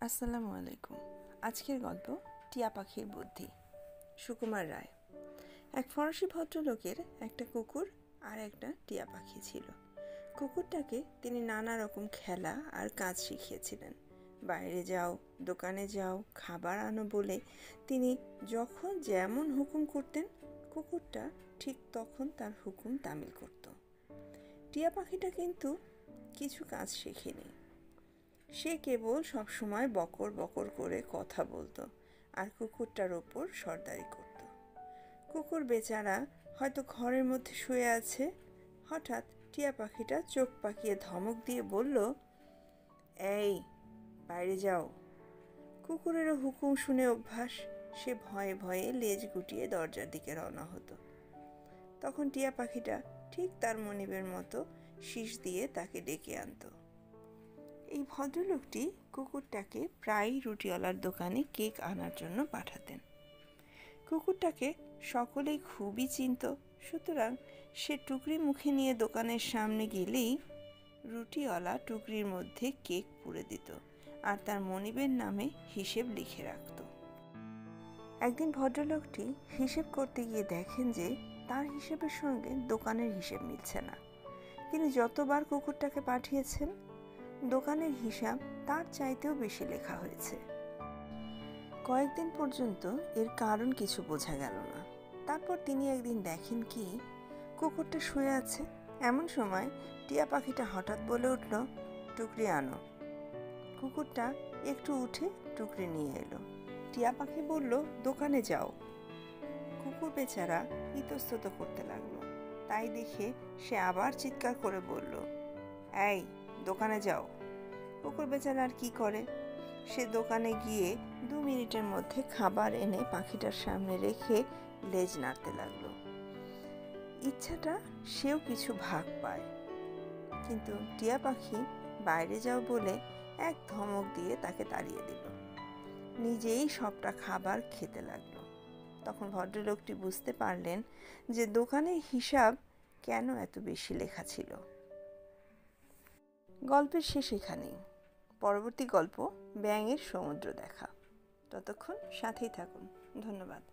আসসালামু আলাইকুম। আজকের গল্প টিয়া পাখির বুদ্ধি। সুকুমার রায়। এক ফরাসি ভদ্রলোকের একটা কুকুর আর একটা টিয়া পাখি ছিল। কুকুরটাকে তিনি নানা রকম খেলা আর কাজ শিখিয়েছিলেন। বাইরে যাও, দোকানে যাও, খাবার আনো বলে তিনি যখন যেমন হুকুম করতেন, কুকুরটা ঠিক তখন তার হুকুম তামিল করত। টিয়া পাখিটা কিন্তু কিছু কাজ শেখেনি। সে কেবল সবসময় বকর বকর করে কথা বলতো আর কুকুরটার ওপর সর্দারি করত। কুকুর বেচারা হয়তো ঘরের মধ্যে শুয়ে আছে, হঠাৎ টিয়া পাখিটা চোখ পাকিয়ে ধমক দিয়ে বলল, এই বাইরে যাও। কুকুরেরও হুকুম শুনে অভ্যাস, সে ভয়ে ভয়ে লেজ গুটিয়ে দরজার দিকে রওনা হতো। তখন টিয়া পাখিটা ঠিক তার মনিবের মতো শীষ দিয়ে তাকে ডেকে আনত। এই ভদ্রলোকটি কুকুরটাকে প্রায়ই রুটিওয়ালার দোকানে কেক আনার জন্য পাঠাতেন। কুকুরটাকে সকলেই খুবই চিনত, সুতরাং সে টুকরি মুখে নিয়ে দোকানের সামনে গেলেই রুটিওয়ালা টুকরির মধ্যে কেক পুরে দিত আর তার মনিবের নামে হিসেব লিখে রাখত। একদিন ভদ্রলোকটি হিসেব করতে গিয়ে দেখেন যে তার হিসেবের সঙ্গে দোকানের হিসেব মিলছে না। তিনি যতবার কুকুরটাকে পাঠিয়েছেন, দোকানের হিসাব তার চাইতেও বেশি লেখা হয়েছে। কয়েকদিন পর্যন্ত এর কারণ কিছু বোঝা গেল না। তারপর তিনি একদিন দেখেন কি কুকুরটা শুয়ে আছে। এমন সময় টিয়া পাখিটা হঠাৎ বলে উঠল, টুকরি আনো। কুকুরটা একটু উঠে টুকরি নিয়ে এলো। টিয়া পাখি বলল, দোকানে যাও। কুকুর বেচারা ইতস্তত করতে লাগলো। তাই দেখে সে আবার চিৎকার করে বলল, এই দোকানে যাও। কুকুর বেচারা আর কি করে, সে দোকানে গিয়ে 2 মিনিটের মধ্যে খাবার এনে পাখিটার সামনে রেখে লেজ নাড়তে লাগলো। ইচ্ছাটা সেও কিছু ভাগ পায়, কিন্তু টিয়া পাখি বাইরে যাও বলে এক ধমক দিয়ে তাকে তাড়িয়ে দিল। নিজেই সবটা খাবার খেতে লাগলো। তখন ভদ্রলোকটি বুঝতে পারলেন যে দোকানের হিসাব কেন এত বেশি লেখা ছিল। গল্পের শেষ এখানেই। পরবর্তী গল্প ব্যাঙের সমুদ্র দেখা। ততক্ষণ সাথেই থাকুন। ধন্যবাদ।